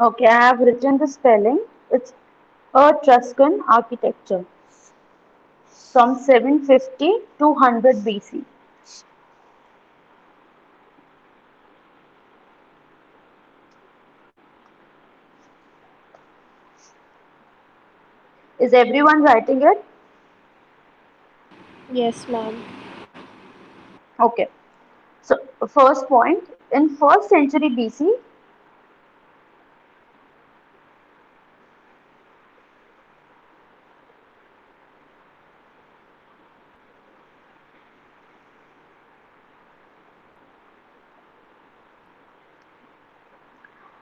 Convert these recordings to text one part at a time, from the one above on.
Okay, I have written the spelling. It's Etruscan architecture from 750 to 100 BC. Is everyone writing it? Yes, ma'am. Okay. So first point, in first century BC,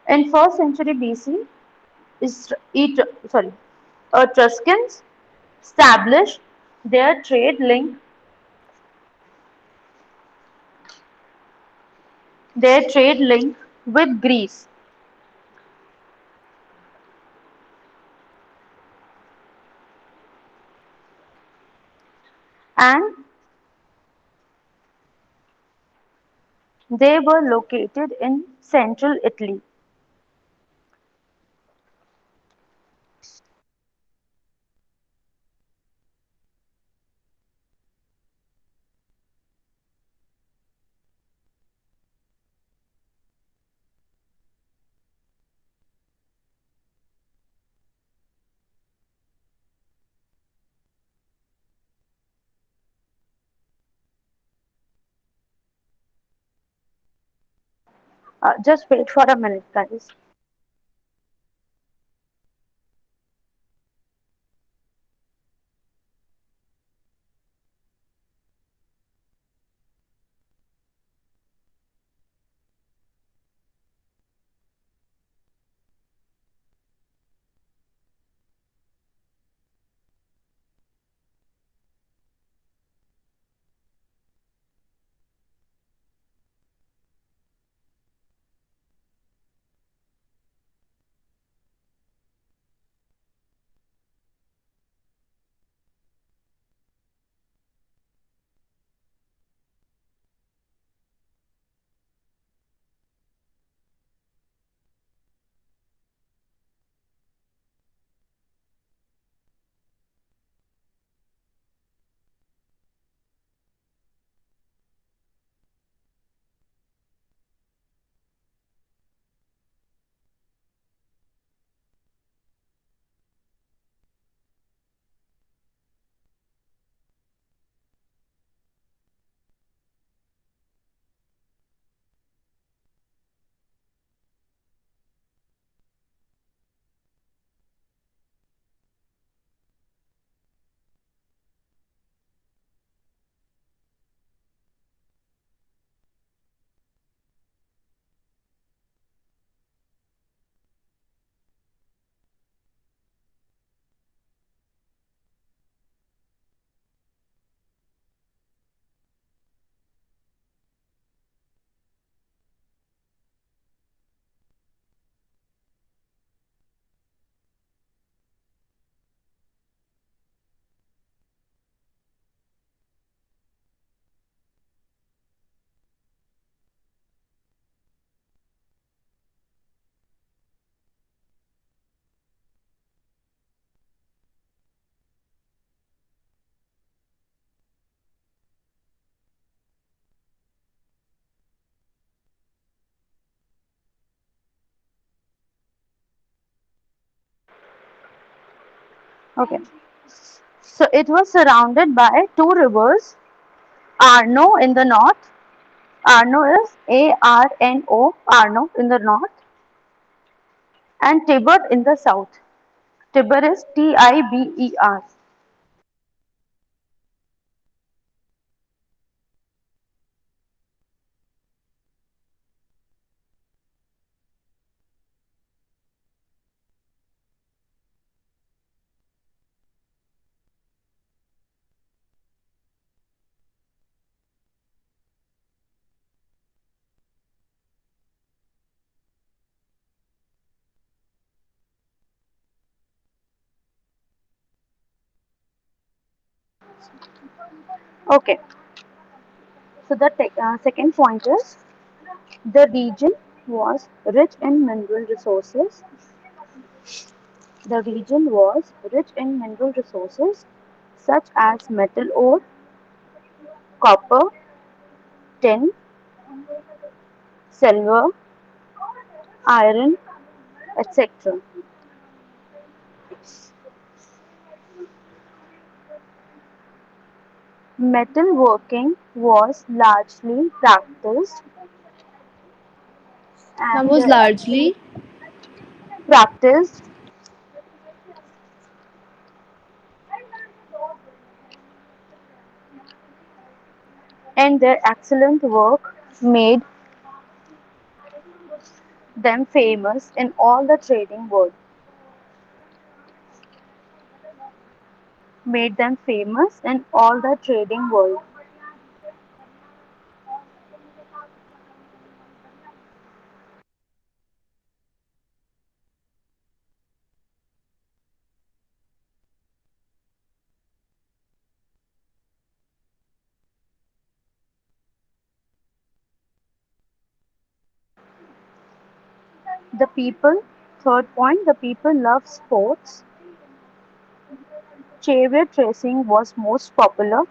in first century BC, is sorry, Etruscans established their trade link with Greece, and they were located in central Italy. Just wait for a minute, guys. Okay. So it was surrounded by two rivers, Arno in the north. Arno is Arno, Arno in the north, and Tiber in the south. Tiber is Tiber. Okay. So the second point is the region. was rich in mineral resources. The region was rich in mineral resources such as metal ore, copper, tin, silver, iron, etc. Metalworking was largely That and was largely. practiced and their excellent work them famous in all the trading world made them famous in all the trading world. The people, third point, the people love sports. Chariot racing was most popular.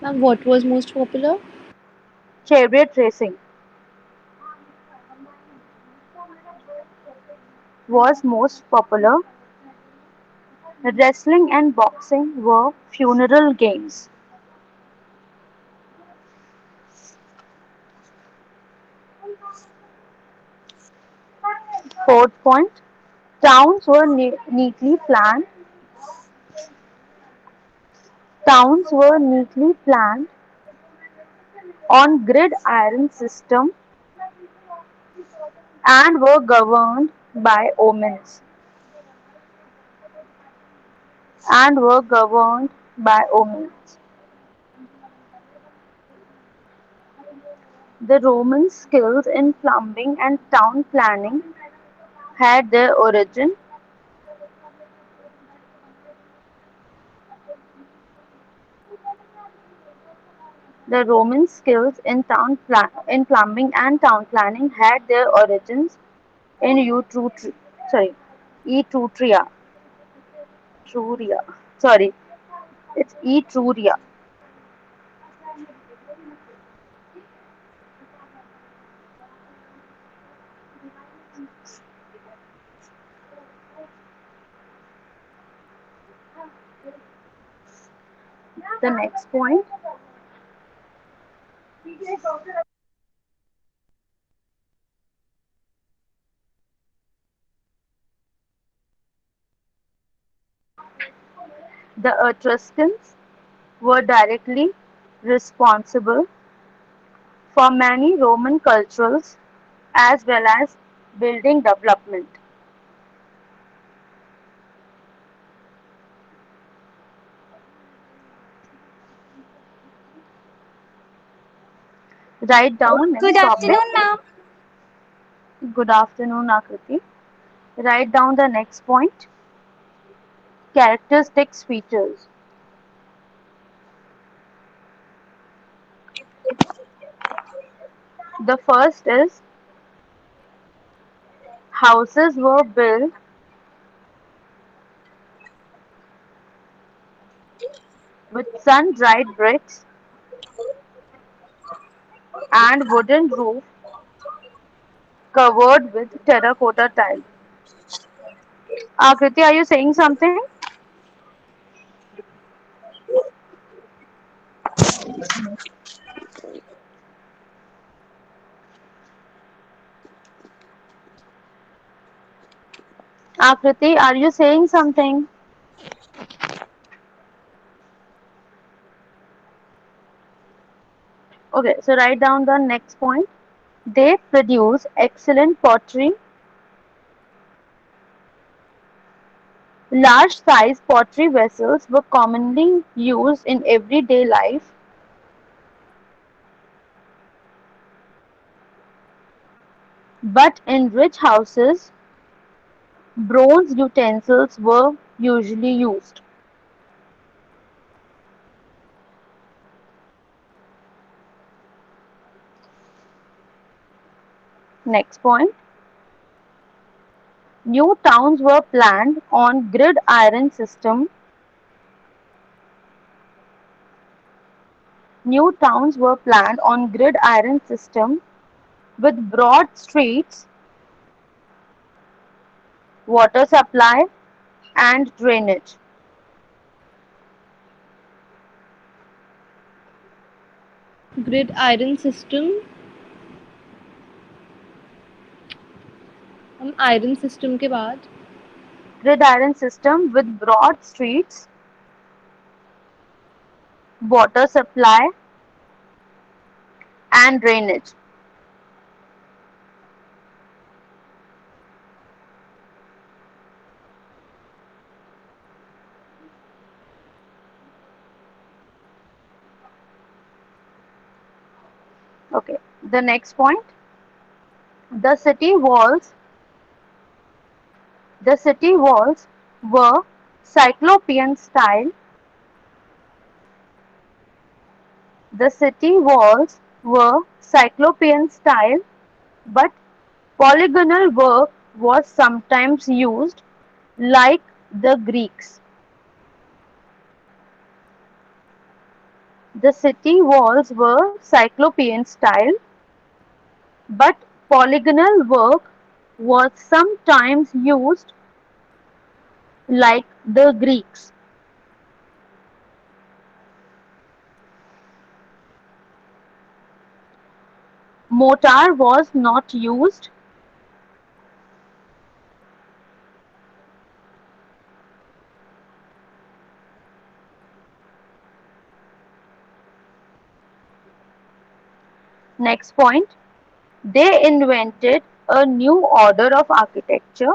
Now, what was most popular? Chariot racing was most popular. Wrestling and boxing were funeral games. Fourth point, towns were neatly planned. Towns were neatly planned on grid iron system and were governed by omens. And were governed by omens. The Roman skills in plumbing and town planning had their origin. The Roman skills in in plumbing and town planning had their origins in sorry, Etruria. Truria. Sorry, it's Etruria. The next point, the Etruscans were directly responsible for many Roman cultures as well as building development. Write down Good next topic. afternoon, ma'am. Good afternoon, Akriti. Write down the next point. Characteristics features. The first is houses were built with sun-dried bricks and wooden roof covered with terracotta tile. Akriti, are you saying something? Akriti, are you saying something? Okay, so write down the next point. They produce excellent pottery. Large-size pottery vessels were commonly used in everyday life, but in rich houses, bronze utensils were usually used. Next point. New towns were planned on gridiron system. New towns were planned on gridiron system with broad streets, water supply and drainage. Grid iron system. हम iron system के बाद Gridiron system with broad streets, water supply and drainage. Okay, the next point. The city walls the city walls were cyclopean style. The city walls were cyclopean style, but polygonal work was sometimes used, like the Greeks. The city walls were cyclopean style, but polygonal work was sometimes used, like the Greeks. Mortar was not used. Next point. They invented a new order of architecture.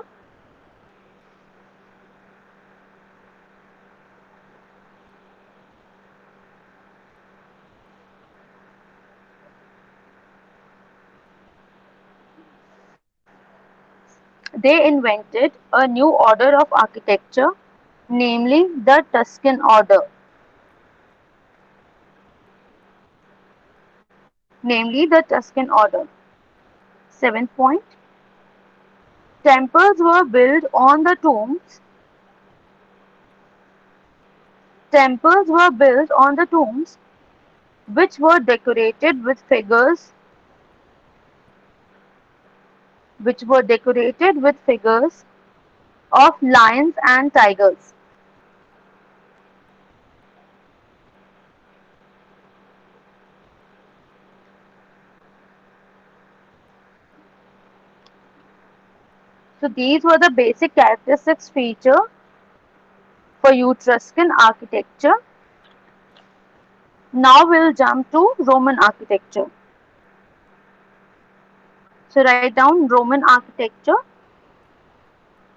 They invented a new order of architecture, namely the Tuscan order. Namely the Tuscan order. Seventh point. Temples were built on the tombs. Temples were built on the tombs, which were decorated with figures of lions and tigers. So these were the basic characteristics feature for Etruscan architecture. Now we'll jump to Roman architecture. So write down Roman architecture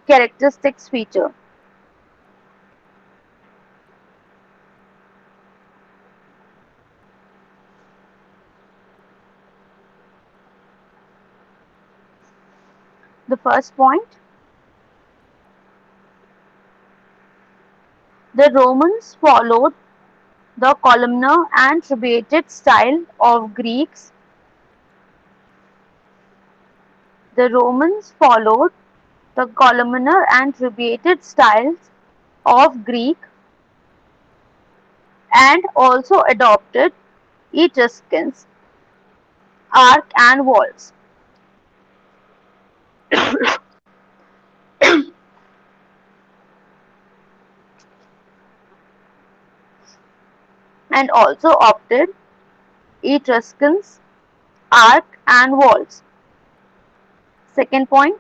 characteristics feature. The first point. The Romans followed the columnar and trabeated style of Greeks. The Romans followed the columnar and trabeated styles of Greek and also adopted Etruscans arc and walls. And also opted Etruscans arc and walls. Second point.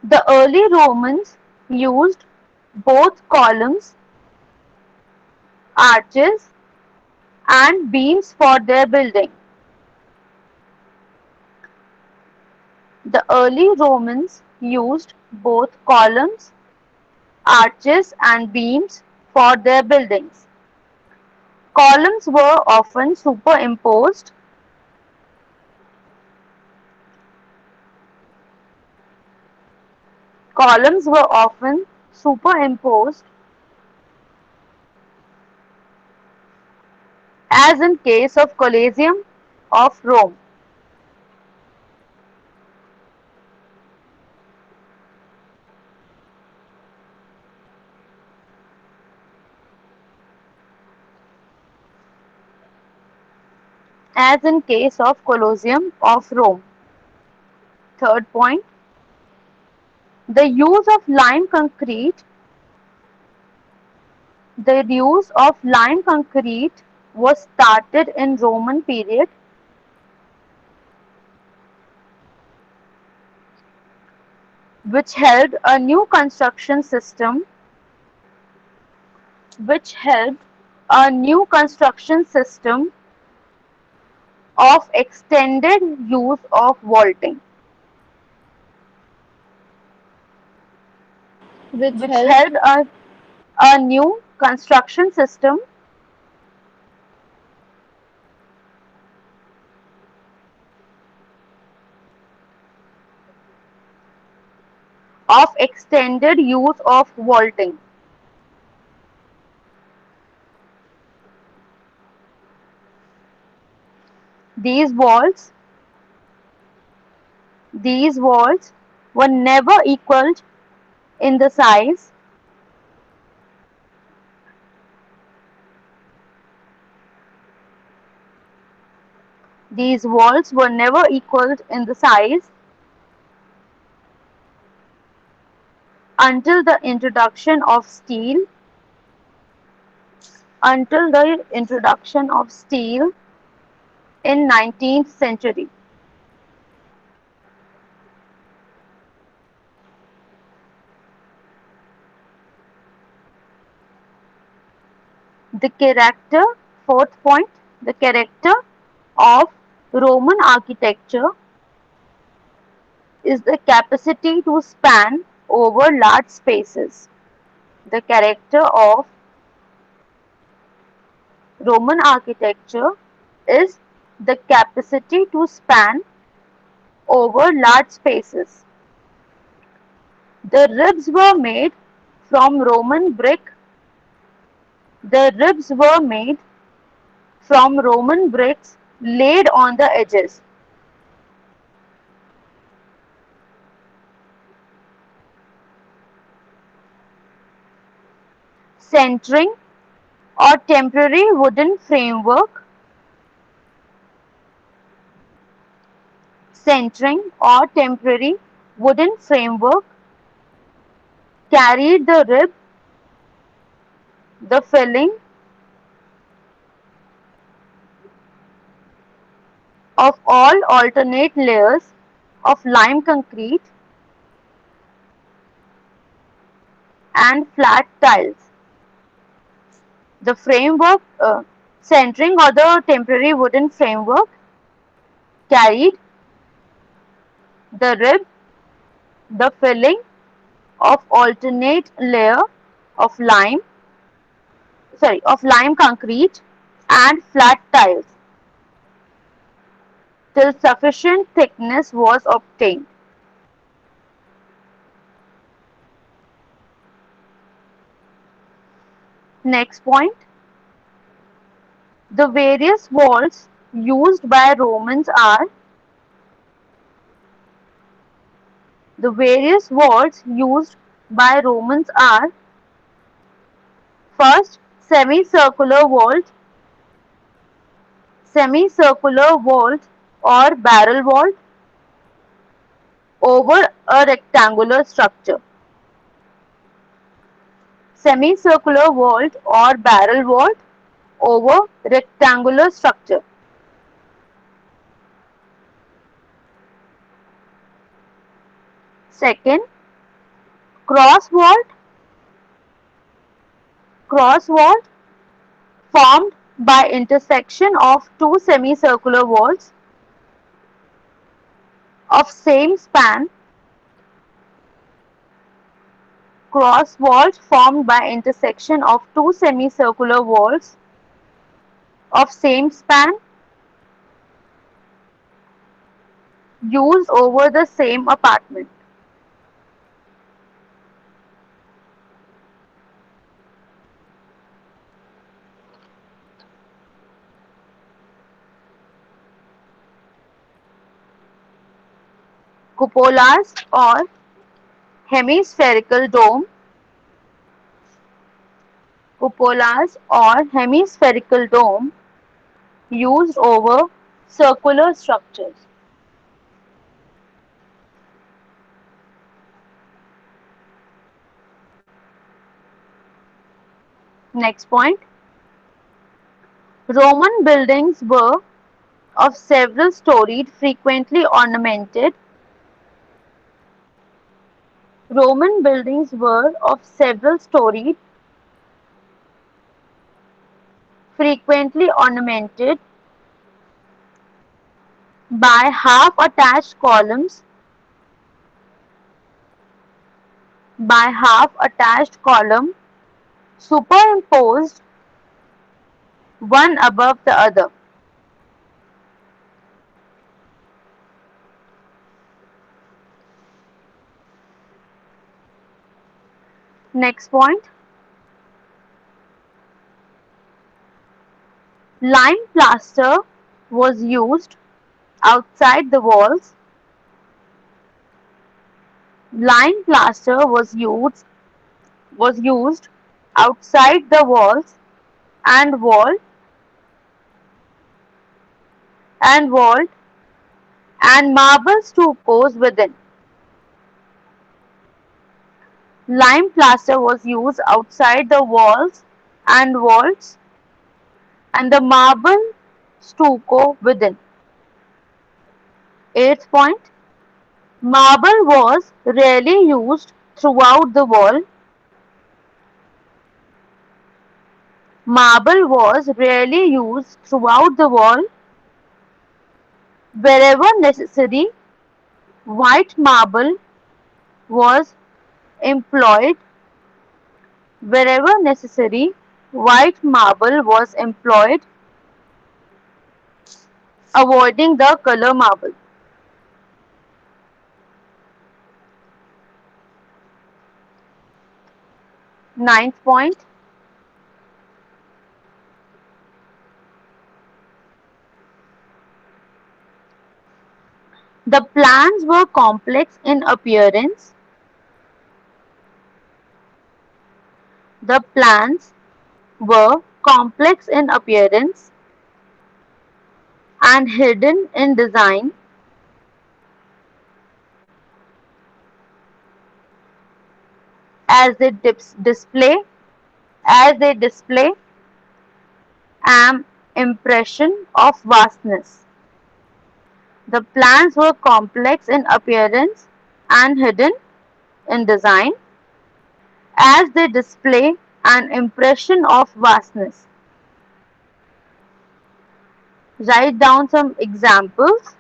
The early Romans used both columns, arches and beams for their building. The early Romans used both columns, arches and beams for their buildings. Columns were often superimposed. Columns were often superimposed, as in case of Colosseum of Rome. as in case of Colosseum of Rome. Third point, the use of lime concrete. The use of lime concrete was started in Roman period, which helped a new construction system which helped a new construction system of extended use of vaulting, which which helped helped a new construction system of extended use of vaulting. These walls, these walls were never equaled in the size. These walls were never equaled in the size until the introduction of steel until the introduction of steel in 19th century. The character, fourth point, the character of Roman architecture is the capacity to span over large spaces. The character of Roman architecture is the capacity to span over large spaces. The ribs were made from Roman brick. The ribs were made from Roman bricks laid on the edges. Centering or temporary wooden framework. Centering or temporary wooden framework carried the rib, the filling of all alternate layers of lime concrete and flat tiles. The framework, centering or the temporary wooden framework carried the rib, the filling of alternate layer of lime concrete and flat tiles till sufficient thickness was obtained. Next point, the various walls used by Romans are the various walls used by Romans are first semicircular vault or barrel vault over a rectangular structure. Semicircular vault or barrel vault over rectangular structure. Second, cross vault formed by intersection of two semicircular vaults of same span. Cross vault formed by intersection of two semicircular vaults of same span used over the same apartment. Cupolas or hemispherical dome. Cupolas or hemispherical dome used over circular structures. Next point. Roman buildings were of several storied, frequently ornamented. Roman buildings were of several storied, frequently ornamented by half-attached column superimposed one above the other. Next point. Lime plaster was used outside the walls. Lime plaster was used outside the walls and walled and marble stuccos within. Lime plaster was used outside the walls and walls and the marble stucco within. Eighth point. Marble was rarely used throughout the wall. Marble was rarely used throughout the wall. Wherever necessary, white marble was employed. Wherever necessary, white marble was employed, avoiding the color marble. Ninth point. The plans were complex in appearance. The plans were complex in appearance and hidden in design. As they display an impression of vastness. The plans were complex in appearance and hidden in design, as they display an impression of vastness. Write down some examples.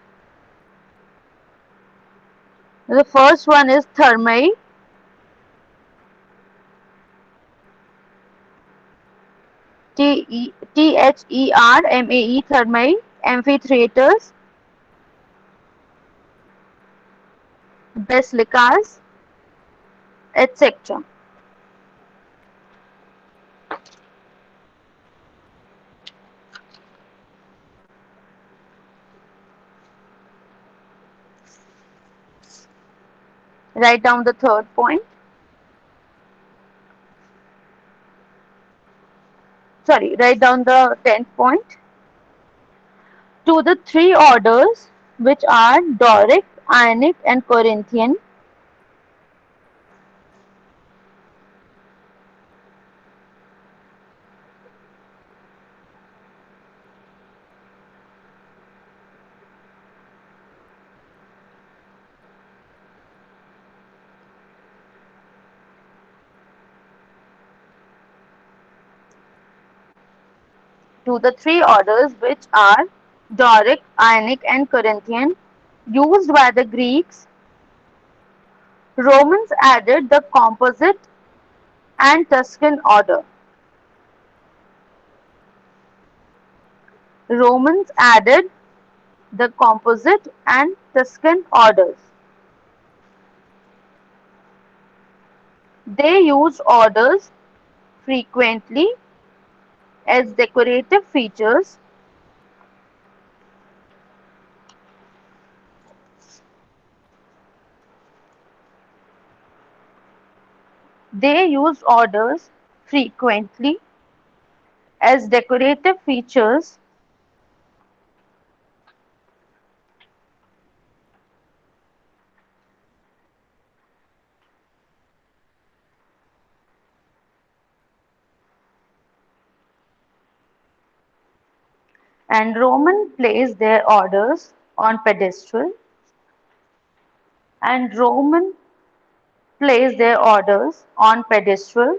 The first one is Thermae. Thermae, Thermae, amphitheaters, basilicas, etc. Write down the third point. Sorry, write down the 10th point. To the three orders, which are Doric, Ionic, and Corinthian, to the three orders, which are Doric, Ionic, and Corinthian, used by the Greeks, Romans added the Composite and Tuscan order. Romans added the Composite and Tuscan orders. They used orders frequently as decorative features. They used orders frequently as decorative features and Roman placed their orders on pedestal, and Roman placed their orders on pedestal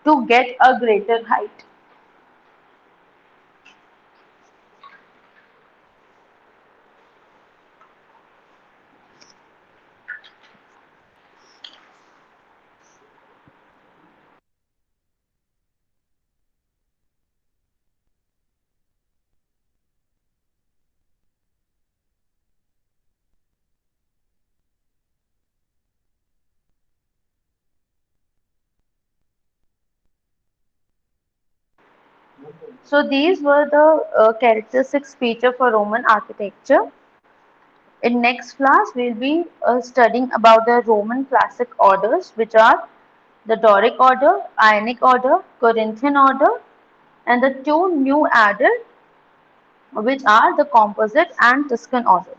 to get a greater height. So these were the characteristic feature for Roman architecture. In next class, we'll be studying about the Roman classic orders, which are the Doric order, Ionic order, Corinthian order, and the two new added, which are the Composite and Tuscan orders.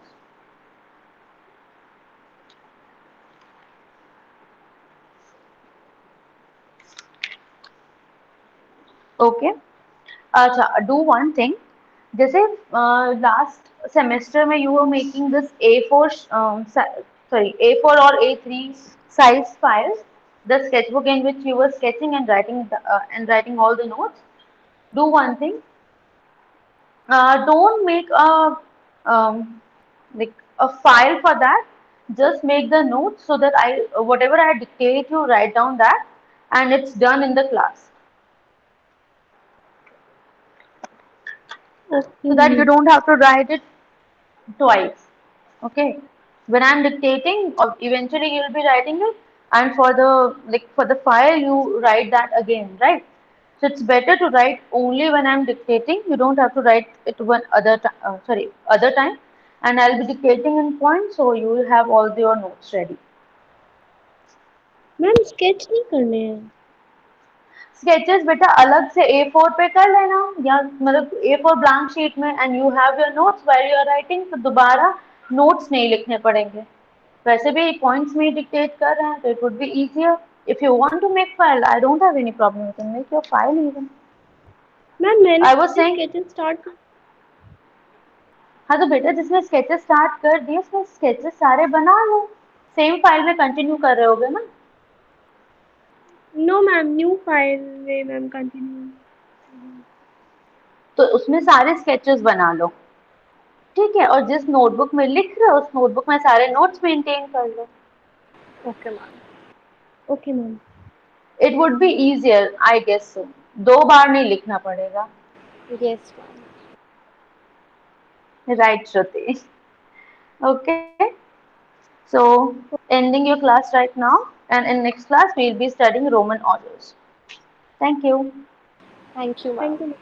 Okay. अच्छा, do one thing. जैसे last semester में you were making this A4 sorry A4 or A3 size files, the sketchbook in which you were sketching and writing all the notes. Do one thing. Don't make a like a file for that. Just make the notes so that I whatever I dictate you write down that, and it's done in the class, Okay, so that you ma'am. don't have to write it twice. Okay. When I'm dictating, or eventually you'll be writing it, and for the for the file you write that again, right? So it's better to write only when I'm dictating. You don't have to write it one other sorry other time, and I'll be dictating in points, so you will have all your notes ready. Ma'am sketch नहीं करने हैं. Sketches बेटा अलग से A4 पे कर लेना, या मतलब A4 ब्लैंक शीट में, and you have your notes while you are writing, तो दोबारा नोट्स नहीं लिखने पड़ेंगे. वैसे भी पॉइंट्स में डिक्टेट कर रहे हैं, तो it would be easier. If you want to make file, I don't have any problem, you can make your file even. Ma'am मैंने I was saying, sketches start. हाँ तो बेटा जिसने स्केचेस स्टार्ट कर दिए उसने स्केचेस सारे बना लो, सेम फाइल में कंटिन्यू कर रहे होगे ना. नो मैम, न्यू फाइल में मैम कंटिन्यू. तो उसमें सारे स्केचेस बना लो, ठीक है, और जिस नोटबुक में लिख रहे हो उस नोटबुक में सारे नोट्स मेंटेन कर लो. Okay ma'am. Okay ma'am. It would be easier I guess so. दो बार नहीं लिखना पड़ेगा. Yes ma'am. Right Shruti. Okay. So ending your class right now, and in next class we'll be studying Roman orders. Thank you. Thank you ma'am.